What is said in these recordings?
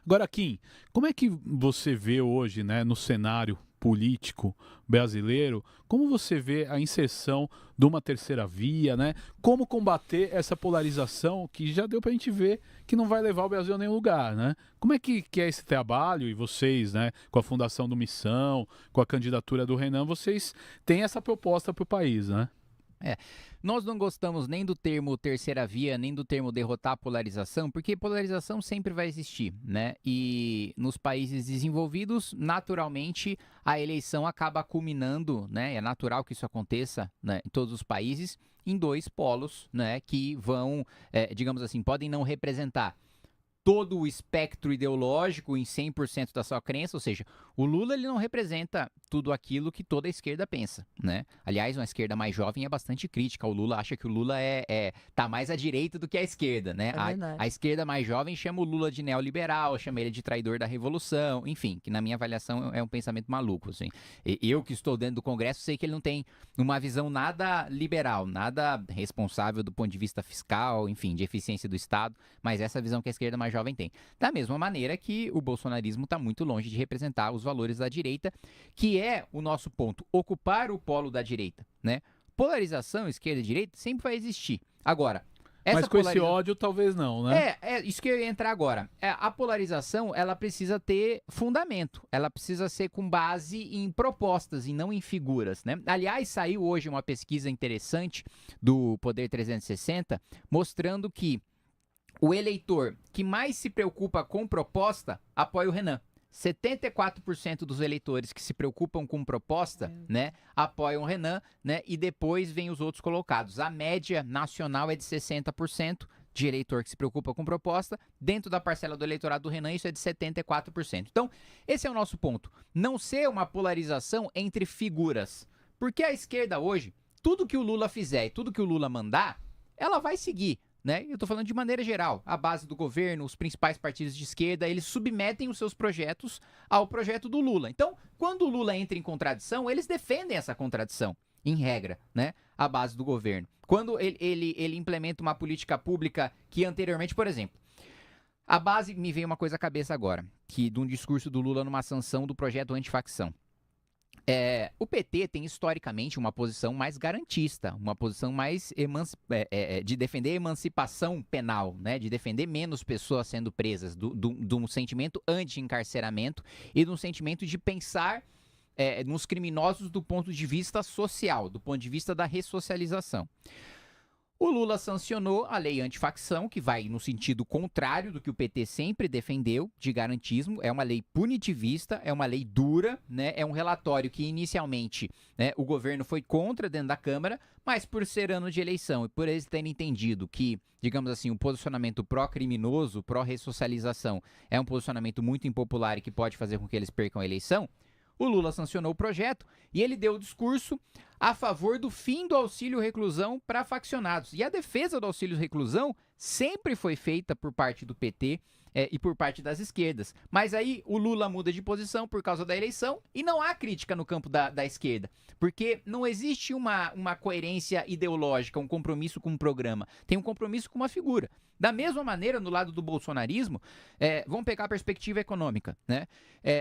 Agora, Kim, como é que você vê hoje, né, no cenário político brasileiro, como você vê a inserção de uma terceira via, né? Como combater essa polarização que já deu para a gente ver que não vai levar o Brasil a nenhum lugar, né? Como é que é esse trabalho e vocês, né, com a fundação do Missão, com a candidatura do Renan, vocês têm essa proposta para o país, né? É, nós não gostamos nem do termo terceira via, nem do termo derrotar a polarização, porque polarização sempre vai existir, né? E nos países desenvolvidos, naturalmente, a eleição acaba culminando, né? É natural que isso aconteça, né, em todos os países, em dois polos, né? Que vão, digamos assim, podem não representar todo o espectro ideológico em 100% da sua crença, ou seja, o Lula ele não representa tudo aquilo que toda a esquerda pensa, né? Aliás, uma esquerda mais jovem é bastante crítica ao Lula, acha que o Lula tá mais à direita do que à esquerda, né? É verdade. A esquerda mais jovem chama o Lula de neoliberal, chama ele de traidor da revolução, enfim, que na minha avaliação é um pensamento maluco, assim. Eu que estou dentro do Congresso sei que ele não tem uma visão nada liberal, nada responsável do ponto de vista fiscal, enfim, de eficiência do Estado, mas essa visão que a esquerda mais jovem tem. Da mesma maneira que o bolsonarismo está muito longe de representar os valores da direita, que é o nosso ponto, ocupar o polo da direita, né? Polarização, esquerda e direita, sempre vai existir. Agora, Mas com esse ódio, talvez não, né? É isso que eu ia entrar agora. A polarização, ela precisa ter fundamento. Ela precisa ser com base em propostas e não em figuras, né? Aliás, saiu hoje uma pesquisa interessante do Poder 360, mostrando que o eleitor que mais se preocupa com proposta apoia o Renan. 74% dos eleitores que se preocupam com proposta, né, apoiam o Renan, né, e depois vem os outros colocados. A média nacional é de 60% de eleitor que se preocupa com proposta. Dentro da parcela do eleitorado do Renan, isso é de 74%. Então, esse é o nosso ponto. Não ser uma polarização entre figuras. Porque a esquerda hoje, tudo que o Lula fizer e tudo que o Lula mandar, ela vai seguir. Né? Eu estou falando de maneira geral. A base do governo, os principais partidos de esquerda, eles submetem os seus projetos ao projeto do Lula. Então, quando o Lula entra em contradição, eles defendem essa contradição, em regra, né? A base do governo. Quando ele implementa uma política pública que anteriormente, por exemplo, a base, me veio uma coisa à cabeça agora, que de um discurso do Lula numa sanção do projeto antifacção. O PT tem historicamente uma posição mais garantista, uma posição mais de defender a emancipação penal, né? De defender menos pessoas sendo presas, de um sentimento anti-encarceramento e de um sentimento de pensar nos criminosos do ponto de vista social, do ponto de vista da ressocialização. O Lula sancionou a lei antifacção, que vai no sentido contrário do que o PT sempre defendeu, de garantismo. É uma lei punitivista, é uma lei dura, né? É um relatório que inicialmente, né, o governo foi contra dentro da Câmara, mas por ser ano de eleição e por eles terem entendido que, digamos assim, o posicionamento pró-criminoso, pró-ressocialização é um posicionamento muito impopular e que pode fazer com que eles percam a eleição, o Lula sancionou o projeto e ele deu o discurso a favor do fim do auxílio reclusão para faccionados. E a defesa do auxílio reclusão sempre foi feita por parte do PT e por parte das esquerdas. Mas aí o Lula muda de posição por causa da eleição e não há crítica no campo da esquerda. Porque não existe uma coerência ideológica, um compromisso com um programa. Tem um compromisso com uma figura. Da mesma maneira, no lado do bolsonarismo, vamos pegar a perspectiva econômica, né?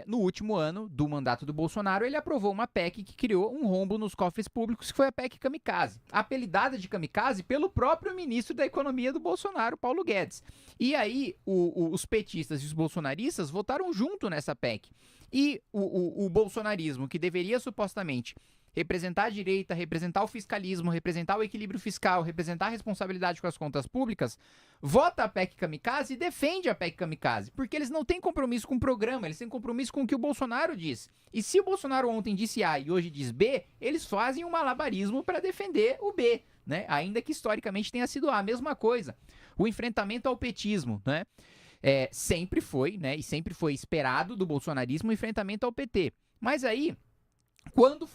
No último ano do mandato do Bolsonaro, ele aprovou uma PEC que criou um rombo nos cofres públicos, que foi a PEC Kamikaze. Apelidada de Kamikaze pelo próprio ministro da Economia do Bolsonaro, Paulo Guedes. E aí, os petistas e os bolsonaristas votaram junto nessa PEC. E o bolsonarismo, que deveria supostamente representar a direita, representar o fiscalismo, representar o equilíbrio fiscal, representar a responsabilidade com as contas públicas, vota a PEC Kamikaze e defende a PEC Kamikaze, porque eles não têm compromisso com o programa, eles têm compromisso com o que o Bolsonaro diz. E se o Bolsonaro ontem disse A e hoje diz B, eles fazem um malabarismo para defender o B, né? Ainda que historicamente tenha sido A mesma coisa. O enfrentamento ao petismo, né? Sempre foi, né? E sempre foi esperado do bolsonarismo o enfrentamento ao PT. Mas aí, quando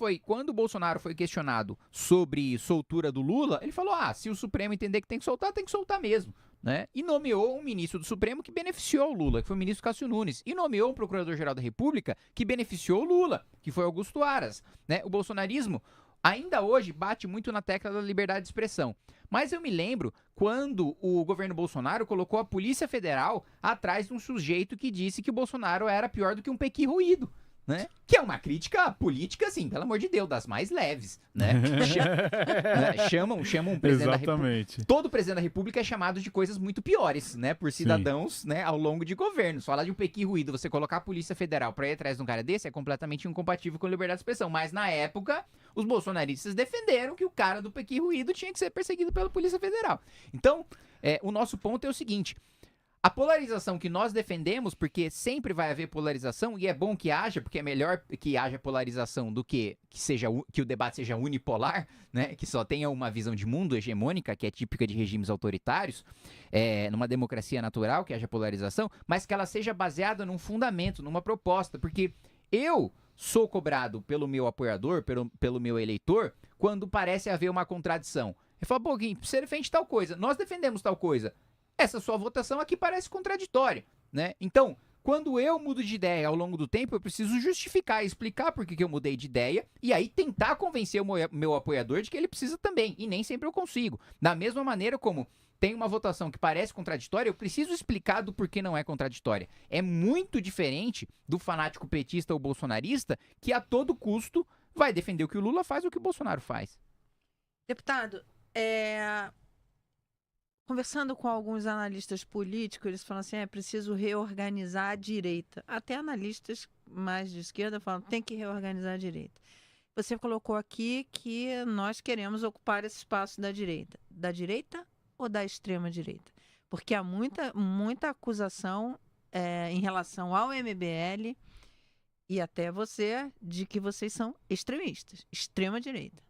o Bolsonaro foi questionado sobre soltura do Lula, ele falou: se o Supremo entender que tem que soltar mesmo, né? E nomeou um ministro do Supremo que beneficiou o Lula, que foi o ministro Cássio Nunes, e nomeou um procurador-geral da República que beneficiou o Lula, que foi Augusto Aras, né? O bolsonarismo, ainda hoje bate muito na tecla da liberdade de expressão. Mas eu me lembro quando o governo Bolsonaro colocou a Polícia Federal atrás de um sujeito que disse que o Bolsonaro era pior do que um pequi ruído. Né? Que é uma crítica política, assim, pelo amor de Deus, das mais leves, né? Chamam um presidente da República. Todo presidente da República é chamado de coisas muito piores, né? Por cidadãos, né? Ao longo de governos. Falar de um pequi ruído, você colocar a Polícia Federal pra ir atrás de um cara desse é completamente incompatível com a liberdade de expressão. Mas na época, os bolsonaristas defenderam que o cara do pequi ruído tinha que ser perseguido pela Polícia Federal. Então, o nosso ponto é o seguinte: a polarização que nós defendemos, porque sempre vai haver polarização, e é bom que haja, porque é melhor que haja polarização do que o debate seja unipolar, né? Que só tenha uma visão de mundo hegemônica, que é típica de regimes autoritários, numa democracia natural que haja polarização, mas que ela seja baseada num fundamento, numa proposta, porque eu sou cobrado pelo meu apoiador, pelo meu eleitor, quando parece haver uma contradição. Ele fala, pô, Gui, você defende tal coisa, nós defendemos tal coisa. Essa sua votação aqui parece contraditória, né? Então, quando eu mudo de ideia ao longo do tempo, eu preciso justificar e explicar por que eu mudei de ideia e aí tentar convencer o meu apoiador de que ele precisa também, e nem sempre eu consigo. Da mesma maneira como tem uma votação que parece contraditória, eu preciso explicar do porquê não é contraditória. É muito diferente do fanático petista ou bolsonarista que a todo custo vai defender o que o Lula faz ou o que o Bolsonaro faz. Deputado, conversando com alguns analistas políticos, eles falam assim, é preciso reorganizar a direita. Até analistas mais de esquerda falam, tem que reorganizar a direita. Você colocou aqui que nós queremos ocupar esse espaço da direita. Da direita ou da extrema direita? Porque há muita acusação em relação ao MBL e até você de que vocês são extremistas, extrema direita.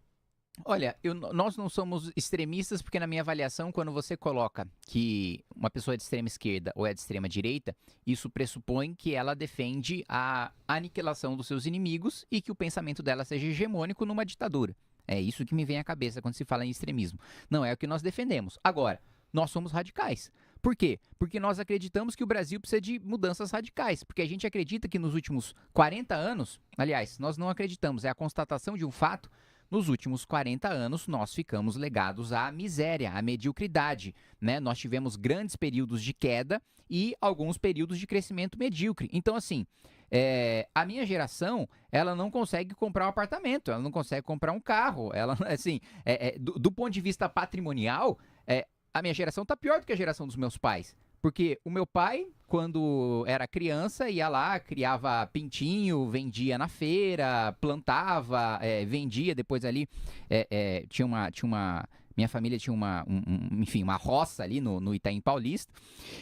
Olha, nós não somos extremistas porque na minha avaliação, quando você coloca que uma pessoa é de extrema esquerda ou é de extrema direita, isso pressupõe que ela defende a aniquilação dos seus inimigos e que o pensamento dela seja hegemônico numa ditadura. É isso que me vem à cabeça quando se fala em extremismo. Não é o que nós defendemos. Agora, nós somos radicais. Por quê? Porque nós acreditamos que o Brasil precisa de mudanças radicais. Porque a gente acredita que nos últimos 40 anos, aliás, nós não acreditamos, é a constatação de um fato. Nos últimos 40 anos, nós ficamos legados à miséria, à mediocridade, né? Nós tivemos grandes períodos de queda e alguns períodos de crescimento medíocre. Então, assim, a minha geração, ela não consegue comprar um apartamento, ela não consegue comprar um carro. Ela, assim, do ponto de vista patrimonial, a minha geração está pior do que a geração dos meus pais. Porque o meu pai, quando era criança, ia lá, criava pintinho, vendia na feira, plantava, vendia, depois ali minha família tinha uma roça ali no Itaim Paulista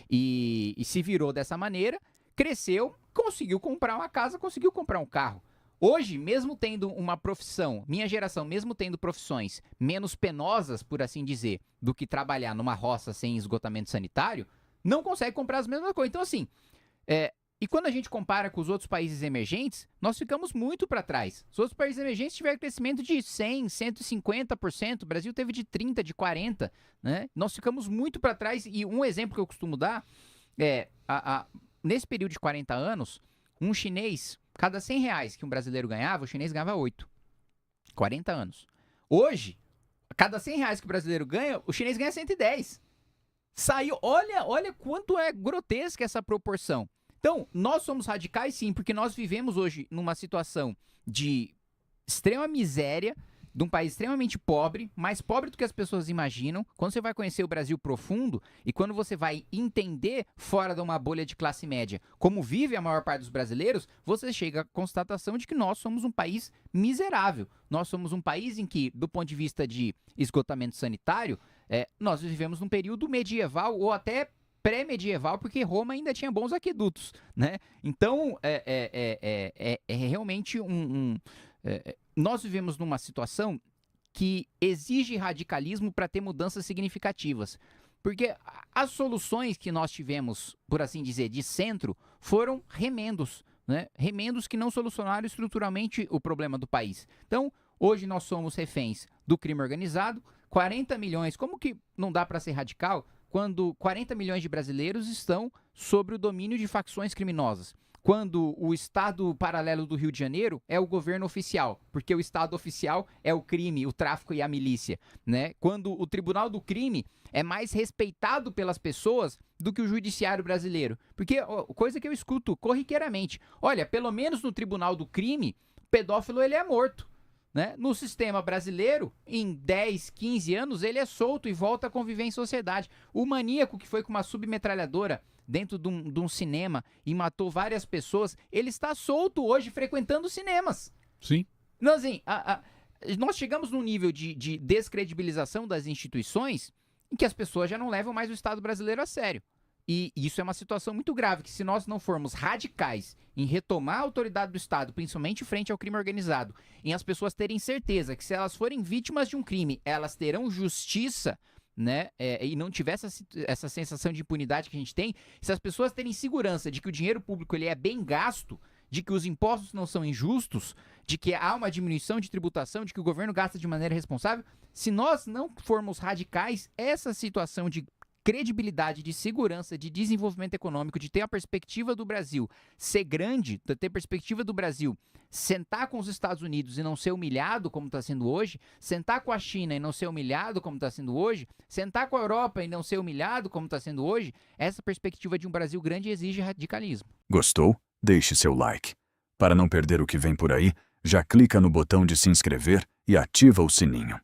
e se virou dessa maneira, cresceu, conseguiu comprar uma casa, conseguiu comprar um carro. Hoje, mesmo tendo uma profissão, minha geração, mesmo tendo profissões menos penosas, por assim dizer, do que trabalhar numa roça sem esgotamento sanitário, não consegue comprar as mesmas coisas. Então, assim, e quando a gente compara com os outros países emergentes, nós ficamos muito para trás. Os outros países emergentes tiveram crescimento de 100%, 150%, o Brasil teve de 30%, de 40%, né? Nós ficamos muito para trás, e um exemplo que eu costumo dar nesse período de 40 anos, um chinês, cada 100 reais que um brasileiro ganhava, o chinês ganhava 8. 40 anos. Hoje, cada 100 reais que o brasileiro ganha, o chinês ganha 110. Saiu, olha quanto é grotesca essa proporção. Então, nós somos radicais sim, porque nós vivemos hoje numa situação de extrema miséria, de um país extremamente pobre, mais pobre do que as pessoas imaginam. Quando você vai conhecer o Brasil profundo e quando você vai entender fora de uma bolha de classe média como vive a maior parte dos brasileiros, você chega à constatação de que nós somos um país miserável. Nós somos um país em que, do ponto de vista de esgotamento sanitário, nós vivemos num período medieval ou até pré-medieval, porque Roma ainda tinha bons aquedutos, né? Então, realmente nós vivemos numa situação que exige radicalismo para ter mudanças significativas. Porque as soluções que nós tivemos, por assim dizer, de centro, foram remendos, né? Remendos que não solucionaram estruturalmente o problema do país. Então, hoje nós somos reféns do crime organizado, 40 milhões, como que não dá para ser radical quando 40 milhões de brasileiros estão sob o domínio de facções criminosas? quando o Estado paralelo do Rio de Janeiro é o governo oficial, porque o Estado oficial é o crime, o tráfico e a milícia, né? Quando o Tribunal do Crime é mais respeitado pelas pessoas do que o judiciário brasileiro. Porque, coisa que eu escuto corriqueiramente, olha, pelo menos no Tribunal do Crime, o pedófilo ele é morto. Né? No sistema brasileiro, em 10, 15 anos, ele é solto e volta a conviver em sociedade. O maníaco que foi com uma submetralhadora dentro de um cinema e matou várias pessoas, ele está solto hoje frequentando cinemas. Sim. Então, assim, nós chegamos num nível de descredibilização das instituições em que as pessoas já não levam mais o Estado brasileiro a sério. E isso é uma situação muito grave, que se nós não formos radicais em retomar a autoridade do Estado, principalmente frente ao crime organizado, em as pessoas terem certeza que se elas forem vítimas de um crime, elas terão justiça, né? E não tiver essa sensação de impunidade que a gente tem, se as pessoas terem segurança de que o dinheiro público ele é bem gasto, de que os impostos não são injustos, de que há uma diminuição de tributação, de que o governo gasta de maneira responsável, se nós não formos radicais, essa situação de credibilidade, de segurança, de desenvolvimento econômico, de ter a perspectiva do Brasil ser grande, de ter a perspectiva do Brasil sentar com os Estados Unidos e não ser humilhado como está sendo hoje, sentar com a China e não ser humilhado como está sendo hoje, sentar com a Europa e não ser humilhado como está sendo hoje, essa perspectiva de um Brasil grande exige radicalismo. Gostou? Deixe seu like. Para não perder o que vem por aí, já clica no botão de se inscrever e ativa o sininho.